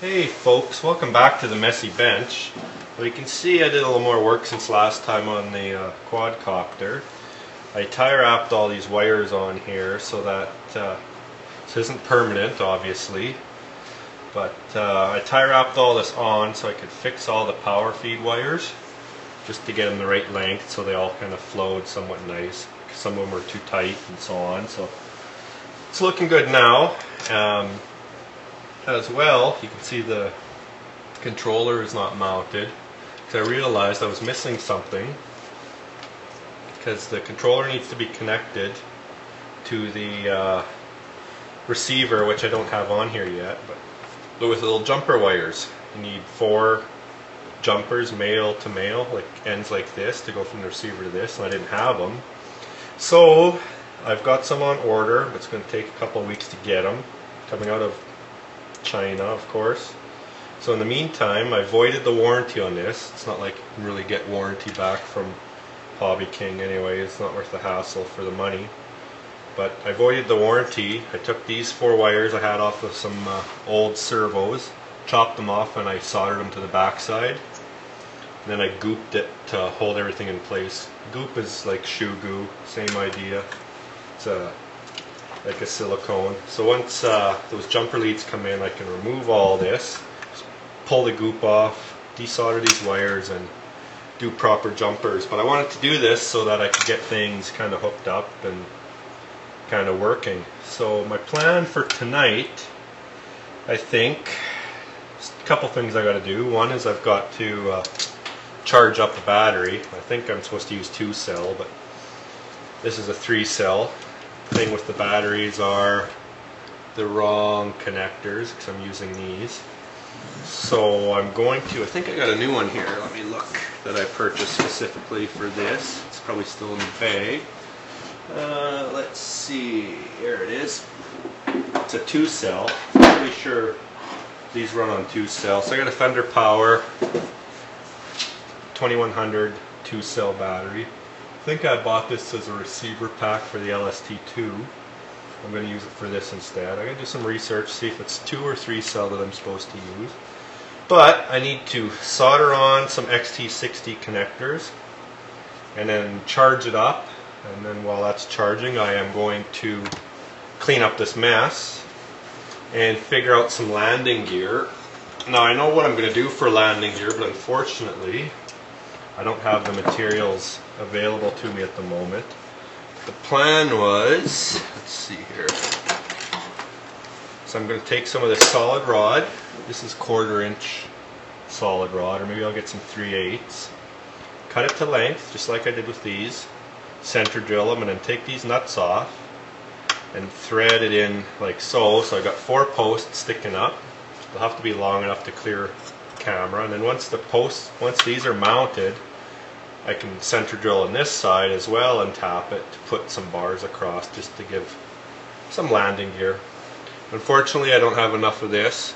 Hey folks, welcome back to the messy bench. Well, you can see I did a little more work since last time on the quadcopter. I tie wrapped all these wires on here so that this isn't permanent, obviously, but I tie wrapped all this on so I could fix all the power feed wires just to get them the right length so they all kind of flowed somewhat nice. Some of them were too tight and so on, so it's looking good now. As well, you can see the controller is not mounted because I realized I was missing something, because the controller needs to be connected to the receiver, which I don't have on here yet, but with little jumper wires. You need 4 jumpers, male to male, like ends like this, to go from the receiver to this, and I didn't have them. So I've got some on order, but it's going to take a couple of weeks to get them, coming out of China, of course. So in the meantime, I voided the warranty on this. It's not like you can really get warranty back from Hobby King anyway. It's not worth the hassle for the money. But I voided the warranty. I took these 4 wires I had off of some old servos, chopped them off, and I soldered them to the backside. And then I gooped it to hold everything in place. Goop is like shoe goo, same idea. It's like a silicone. So once those jumper leads come in, I can remove all this, just pull the goop off, desolder these wires, and do proper jumpers. But I wanted to do this so that I could get things kind of hooked up and kind of working. So my plan for tonight, I think, just a couple things I got to do. One is I've got to charge up the battery. I think I'm supposed to use 2-cell, but this is a 3-cell. Thing with the batteries are the wrong connectors, because I'm using these. So I'm going to, I think I got a new one here, let me look, that I purchased specifically for this. It's probably still in the bag. Let's see, here it is. It's a 2-cell. I'm pretty sure these run on 2-cell. So I got a Thunder Power 2100 2-cell battery. I think I bought this as a receiver pack for the LST2. I'm going to use it for this instead. I'm going to do some research, see if it's 2 or 3-cell that I'm supposed to use. But I need to solder on some XT60 connectors and then charge it up. And then while that's charging, I am going to clean up this mess and figure out some landing gear. Now I know what I'm going to do for landing gear, but unfortunately I don't have the materials available to me at the moment. The plan was, let's see here. So I'm going to take some of this solid rod. This is 1/4 inch solid rod, or maybe I'll get some 3/8. Cut it to length, just like I did with these. Center drill them, and then take these nuts off and thread it in like so. So I got 4 posts sticking up. They'll have to be long enough to clear the camera. And then once these are mounted, I can center drill on this side as well and tap it to put some bars across, just to give some landing gear. Unfortunately, I don't have enough of this,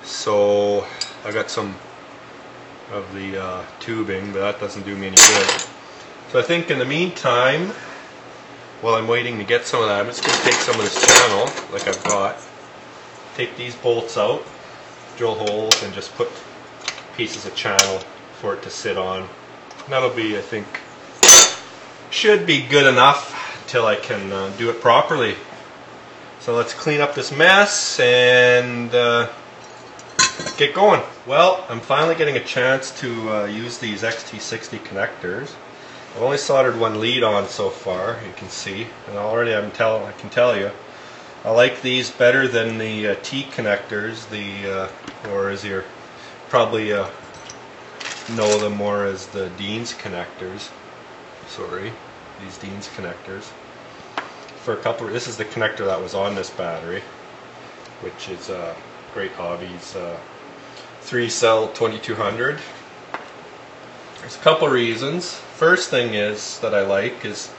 so I got some of the tubing, but that doesn't do me any good. So I think in the meantime, while I'm waiting to get some of that, I'm just going to take some of this channel, like I've got, take these bolts out, drill holes, and just put pieces of channel for it to sit on. That'll be, I think, should be good enough until I can do it properly. So let's clean up this mess and get going. Well, I'm finally getting a chance to use these XT60 connectors. I've only soldered 1 lead on so far, you can see, and already I can tell you, I like these better than the T connectors, or as you're probably know them more as the Dean's connectors. Sorry, these Dean's connectors. For a couple, this is the connector that was on this battery, which is Great Hobby's 3-cell 2200. There's a couple reasons. First thing is that I like is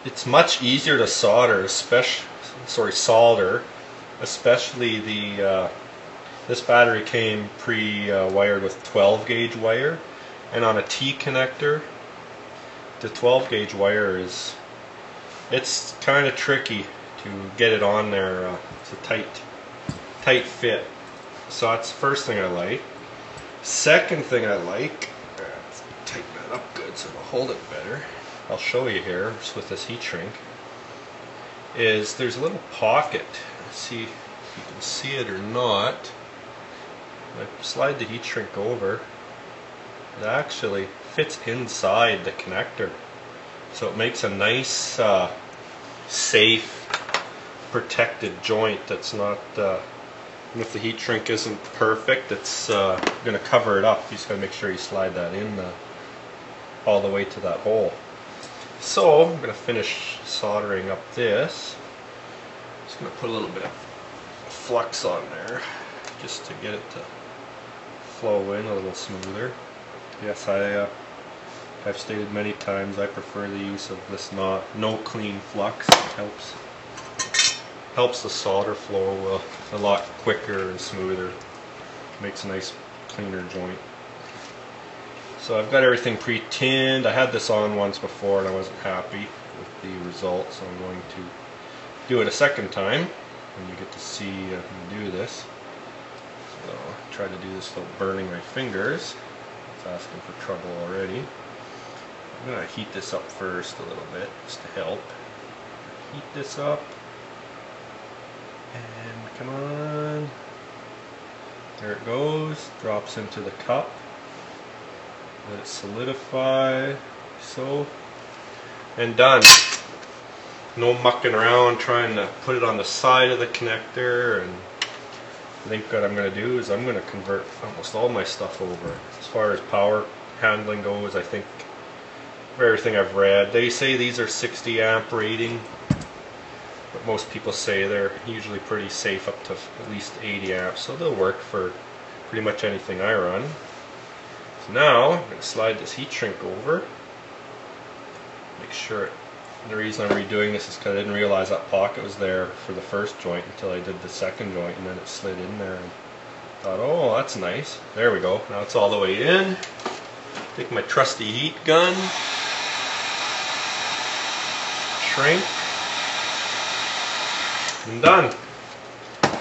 it's much easier to solder, especially the this battery came pre-wired with 12 gauge wire, and on a T connector the 12 gauge wire it's kind of tricky to get it on there. It's a tight fit. So that's the first thing I like. Second thing I like, let's tighten that up good so it'll hold it better. I'll show you here just with this heat shrink. Is there's a little pocket. Let's see if you can see it or not. I slide the heat shrink over. It actually fits inside the connector, so it makes a nice, safe, protected joint. That's not. And if the heat shrink isn't perfect, it's going to cover it up. You just got to make sure you slide that in all the way to that hole. So I'm going to finish soldering up this. Just going to put a little bit of flux on there just to get it to flow in a little smoother. Yes, I've stated many times I prefer the use of this no clean flux. It helps the solder flow a lot quicker and smoother. Makes a nice cleaner joint. So I've got everything pre-tinned. I had this on once before and I wasn't happy with the results, so I'm going to do it a second time and you get to see me do this. So I'll try to do this without burning my fingers. It's asking for trouble already. I'm going to heat this up first a little bit just to help. Heat this up. And come on. There it goes. Drops into the cup. Let it solidify. So. And done. No mucking around trying to put it on the side of the connector. And I think what I'm going to do is I'm going to convert almost all my stuff over. As far as power handling goes, I think for everything I've read, they say these are 60 amp rating, but most people say they're usually pretty safe up to at least 80 amps, so they'll work for pretty much anything I run. So now I'm going to slide this heat shrink over. Make sure the reason I'm redoing this is because I didn't realize that pocket was there for the first joint until I did the second joint, and then it slid in there and thought, oh, that's nice. There we go. Now it's all the way in. Take my trusty heat gun, shrink, and done.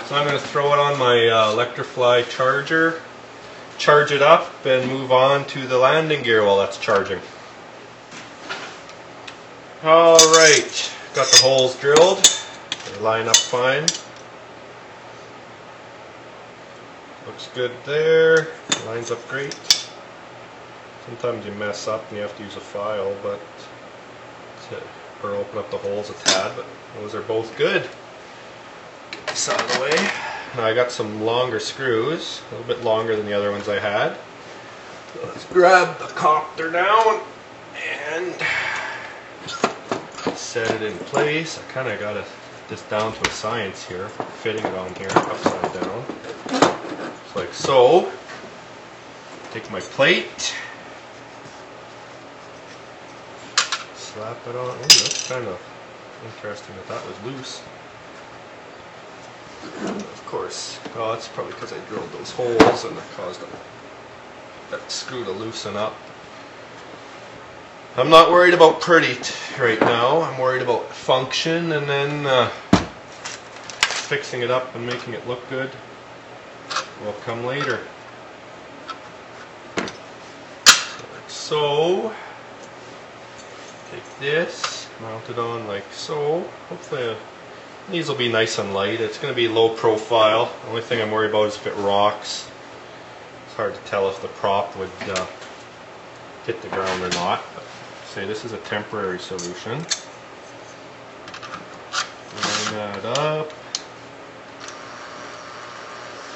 So I'm going to throw it on my Electrofly charger, charge it up, and move on to the landing gear while that's charging. Alright, got the holes drilled. They line up fine. Looks good there. Lines up great. Sometimes you mess up and you have to use a file, but or open up the holes a tad, but those are both good. Get this out of the way. Now I got some longer screws, a little bit longer than the other ones I had. So let's grab the copter down and set it in place. I kind of got this down to a science here, fitting it on here upside down. Just like so. Take my plate, slap it on. Oh, that's kind of interesting that was loose. Of course, oh, that's probably because I drilled those holes and it caused that screw to loosen up. I'm not worried about pretty right now. I'm worried about function, and then fixing it up and making it look good will come later. So, take this, mount it on like so. Hopefully these will be nice and light. It's going to be low profile. The only thing I'm worried about is if it rocks. It's hard to tell if the prop would hit the ground or not. But say this is a temporary solution. Line that up.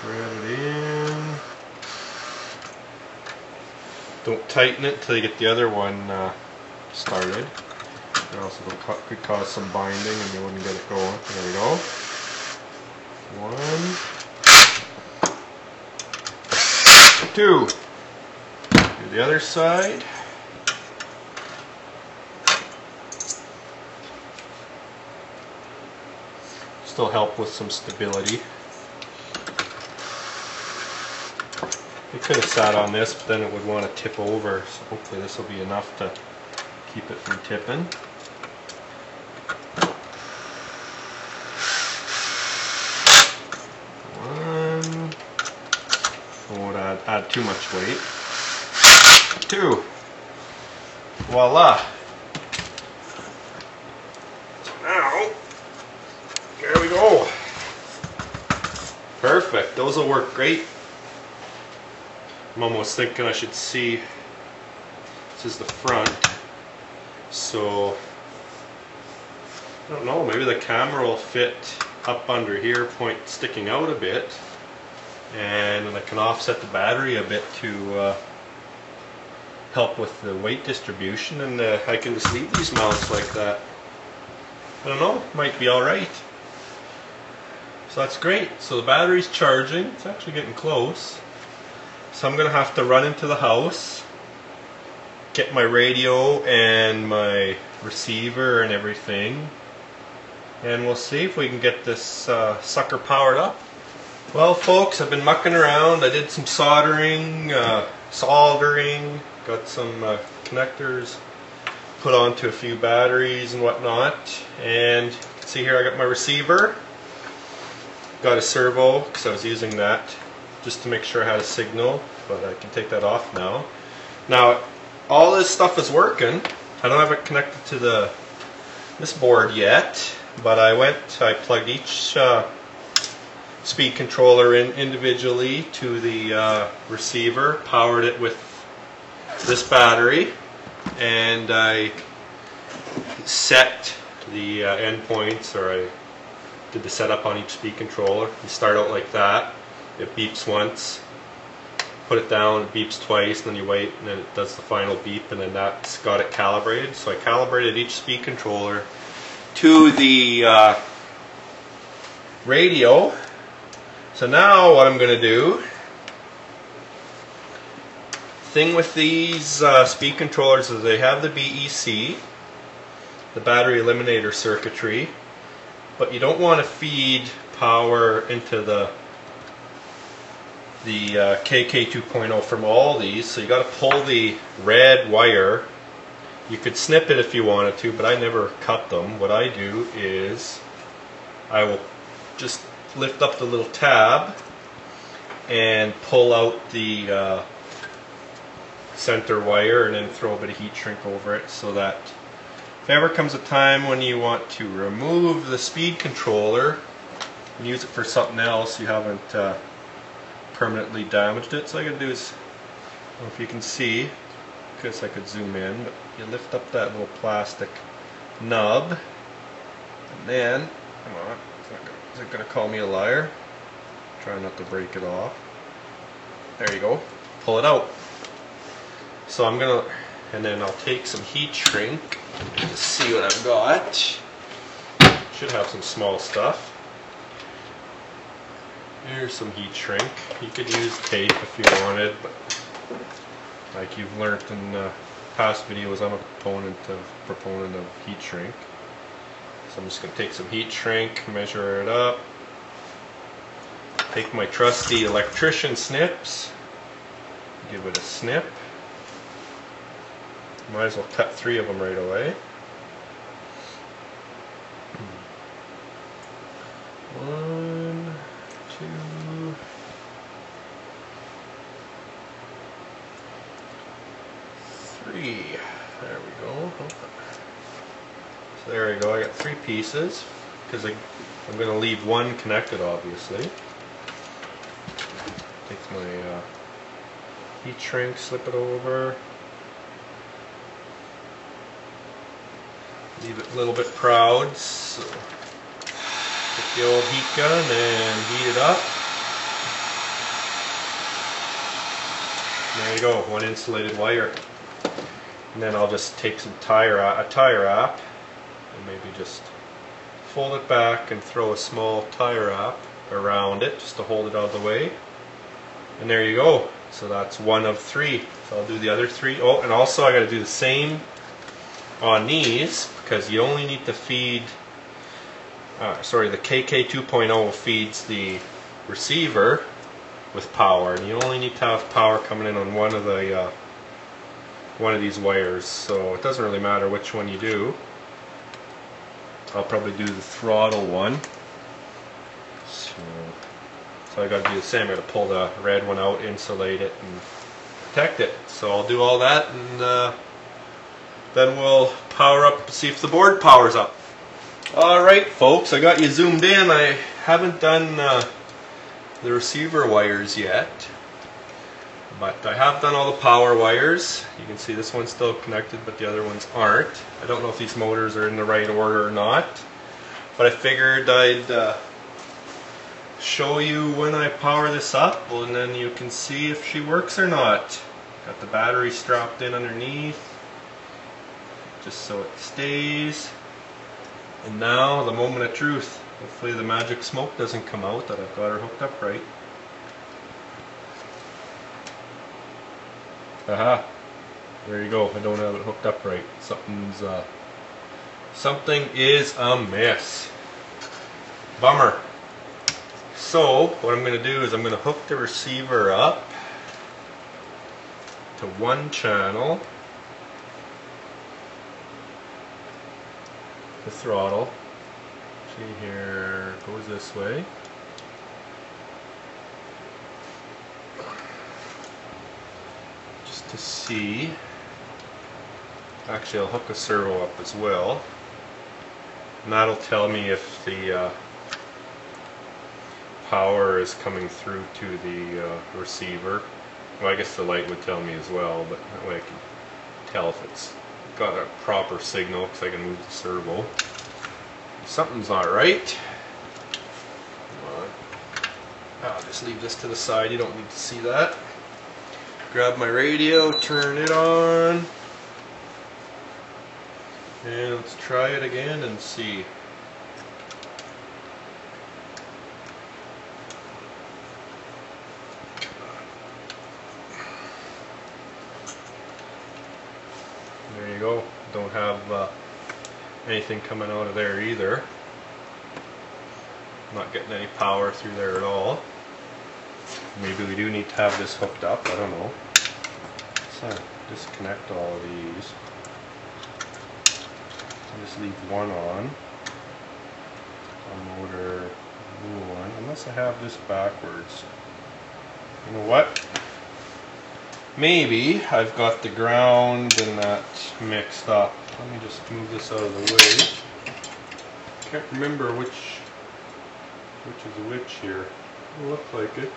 Thread it in. Don't tighten it until you get the other one started. It also could cause some binding and you wouldn't get it going. There we go. One. Two. Do the other side. Still help with some stability. It could have sat on this, but then it would want to tip over, so hopefully this will be enough to keep it from tipping. One, add too much weight. 2. Voila. So now, there we go. Perfect. Those will work great. I'm almost thinking I should see. This is the front. So I don't know, maybe the camera will fit up under here, point sticking out a bit, and I can offset the battery a bit to help with the weight distribution, and I can just leave these mounts like that. I don't know, might be alright. So that's great. So the battery's charging, it's actually getting close. So I'm going to have to run into the house, get my radio and my receiver and everything, and we'll see if we can get this sucker powered up. Well folks, I've been mucking around. I did some soldering, got some connectors put onto a few batteries and whatnot, and see here I got my receiver, got a servo because I was using that just to make sure I had a signal, but I can take that off now. Now all this stuff is working. I don't have it connected to this board yet, but I plugged each speed controller in individually to the receiver, powered it with this battery, and I set the endpoints, or I did the setup on each speed controller. You start out like that, it beeps once, put it down, it beeps twice, and then you wait, and then it does the final beep, and then that's got it calibrated. So I calibrated each speed controller to the radio. So now what I'm going to do, thing with these speed controllers is they have the BEC, the battery eliminator circuitry, but you don't want to feed power into the KK 2.0 from all these, so you got to pull the red wire. You could snip it if you wanted to, but I never cut them. What I do is I will just lift up the little tab and pull out the center wire, and then throw a bit of heat shrink over it, so that if ever comes a time when you want to remove the speed controller and use it for something else, you haven't permanently damaged it. So all I gotta do is, I don't know if you can see, I guess I could zoom in, but you lift up that little plastic nub, and then, come on, is it gonna call me a liar? Try not to break it off. There you go. Pull it out. So I'm gonna, and then I'll take some heat shrink to see what I've got. Should have some small stuff. Here's some heat shrink. You could use tape if you wanted, but like you've learned in past videos, I'm a proponent of heat shrink. So I'm just going to take some heat shrink, measure it up, take my trusty electrician snips, give it a snip. Might as well cut 3 of them right away. 1, 2, 3. There we go. So there we go. I got 3 pieces because I'm going to leave one connected, obviously. Take my heat shrink, slip it over. Leave it a little bit proud. So get the old heat gun and heat it up. There you go, 1 insulated wire. And then I'll just take some a tire wrap and maybe just fold it back and throw a small tire wrap around it just to hold it out of the way. And there you go. So that's 1 of 3. So I'll do the other 3. Oh, and also I got to do the same on these, because you only need to feed, the KK 2.0 feeds the receiver with power, and you only need to have power coming in on one of these wires, so it doesn't really matter which one you do. I'll probably do the throttle one. So So I got to do the same. I got to pull the red one out, insulate it, and protect it. So I'll do all that, and then we'll power up, see if the board powers up. Alright folks, I got you zoomed in. I haven't done the receiver wires yet, but I have done all the power wires. You can see this one's still connected, but the other ones aren't. I don't know if these motors are in the right order or not, but I figured I'd show you when I power this up, and then you can see if she works or not. Got the battery strapped in underneath, just so it stays. And now the moment of truth. Hopefully the magic smoke doesn't come out that I've got her hooked up right. Aha! There you go. I don't have it hooked up right. Something is amiss. Bummer. So what I'm going to do is I'm going to hook the receiver up to one channel. The throttle, see here, goes this way. Just to see. Actually, I'll hook a servo up as well, and that'll tell me if the power is coming through to the receiver. Well, I guess the light would tell me as well, but that way I can tell if it's got a proper signal, because I can move the servo. If something's not right, I'll just leave this to the side. You don't need to see that. Grab my radio, turn it on, and let's try it again and see. There you go. Don't have anything coming out of there either. Not getting any power through there at all. Maybe we do need to have this hooked up. I don't know. So disconnect all of these. I'll just leave one on. A motor one. Unless I have this backwards. You know what? Maybe I've got the ground and that mixed up. Let me just move this out of the way. Can't remember which is which here. It'll look like it.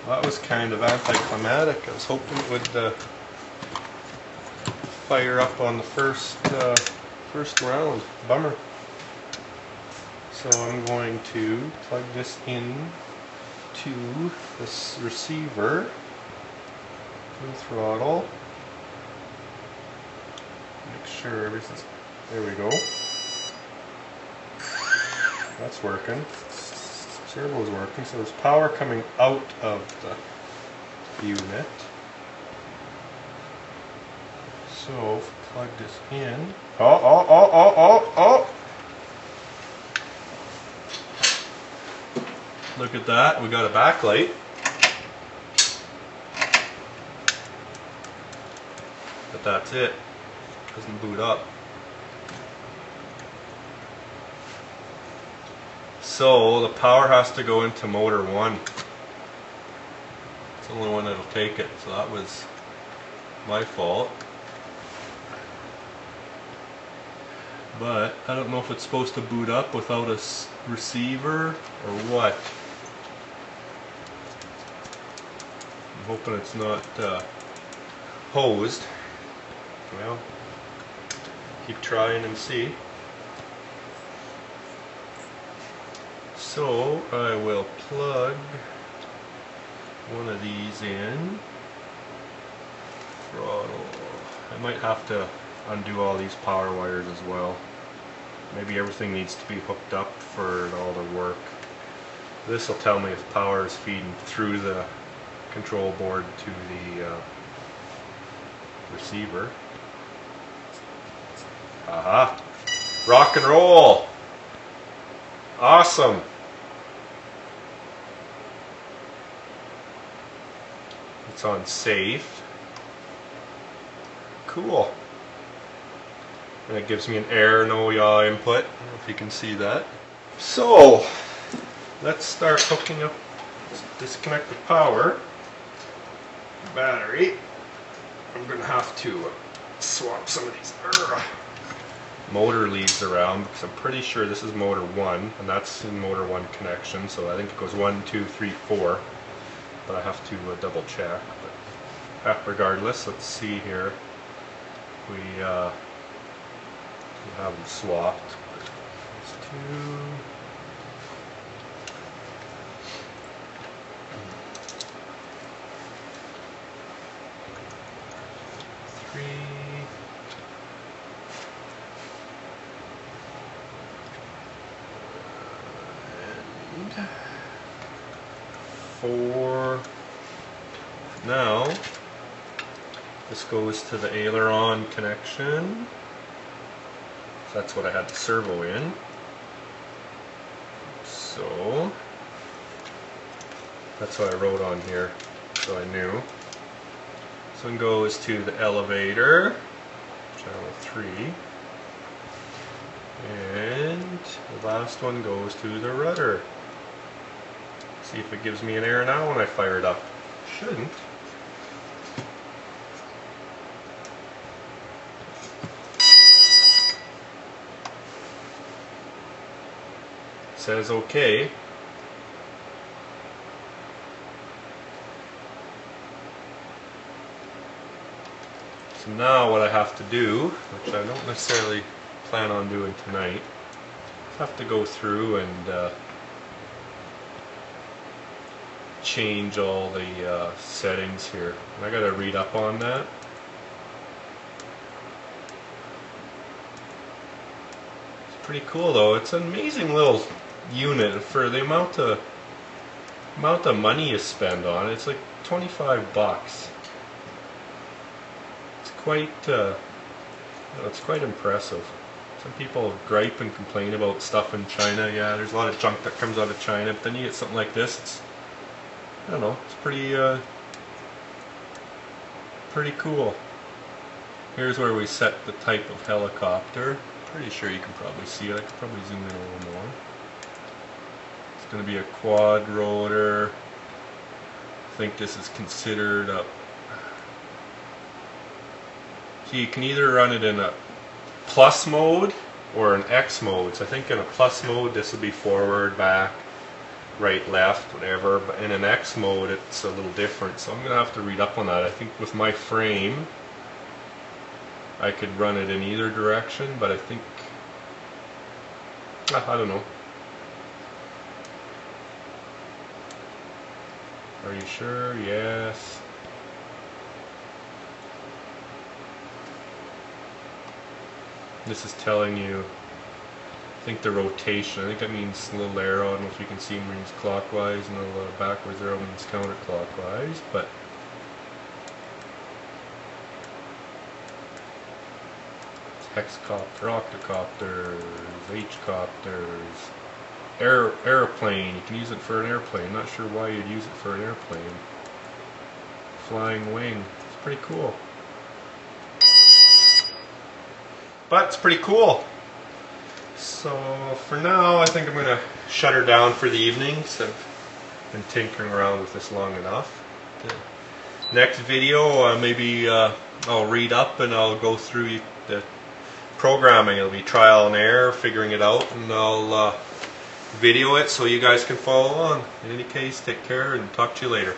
That was kind of anticlimactic. I was hoping it would fire up on the first round. Bummer. So I'm going to plug this in to this receiver, to the throttle. Make sure everything's, there we go. That's working. Servo's working, so there's power coming out of the unit. So if we plug this in. Oh! Look at that, we got a backlight. But that's it. Doesn't boot up. So the power has to go into motor 1. It's the only one that'll take it, so that was my fault. But I don't know if it's supposed to boot up without a receiver or what. I'm hoping it's not hosed. Well, keep trying and see. So I will plug one of these in. Throttle. I might have to undo all these power wires as well. Maybe everything needs to be hooked up for it all to work. This will tell me if power is feeding through the control board to the receiver. Aha! Rock and roll! Awesome! It's on safe. Cool. and it gives me an air no yaw input. I don't know if you can see that. So let's start hooking up. Let's disconnect the power battery. I'm gonna have to swap some of these motor leads around because I'm pretty sure this is motor 1 and that's in motor 1 connection, so I think it goes 1, 2, 3, 4, but I have to double check. But regardless, let's see here. We have them swapped. There's 2. And 4. Now this goes to the aileron connection. So that's what I had the servo in. So that's what I wrote on here, so I knew. This one goes to the elevator, channel 3. And the last one goes to the rudder. See if it gives me an error now when I fire it up. Shouldn't. It says okay. So now what I have to do, which I don't necessarily plan on doing tonight, I have to go through and change all the settings here. I gotta read up on that. It's pretty cool though. It's an amazing little unit for the amount of money you spend on it. It's like 25 bucks. It's quite impressive. Some people gripe and complain about stuff in China. Yeah, there's a lot of junk that comes out of China, but then you get something like this. It's, I don't know, it's pretty cool. Here's where we set the type of helicopter. Pretty sure you can probably see it. I could probably zoom in a little more. It's going to be a quad rotor. I think this is considered a... So you can either run it in a plus mode or an X mode. So I think in a plus mode this will be forward, back, right, left, whatever, but in an X mode it's a little different, so I'm going to have to read up on that. I think with my frame I could run it in either direction, but I think, I don't know. Are you sure? Yes. This is telling you, I think the rotation, I think that means a little arrow, I don't know if you can see, means clockwise, and a little backwards arrow means counterclockwise, but hexcopter, octocopters, H-copters, airplane, you can use it for an airplane, not sure why you'd use it for an airplane. Flying wing, it's pretty cool. But it's pretty cool. So for now, I think I'm going to shut her down for the evening, so I've been tinkering around with this long enough. The next video, maybe I'll read up and I'll go through the programming. It'll be trial and error, figuring it out, and I'll video it so you guys can follow along. In any case, take care and talk to you later.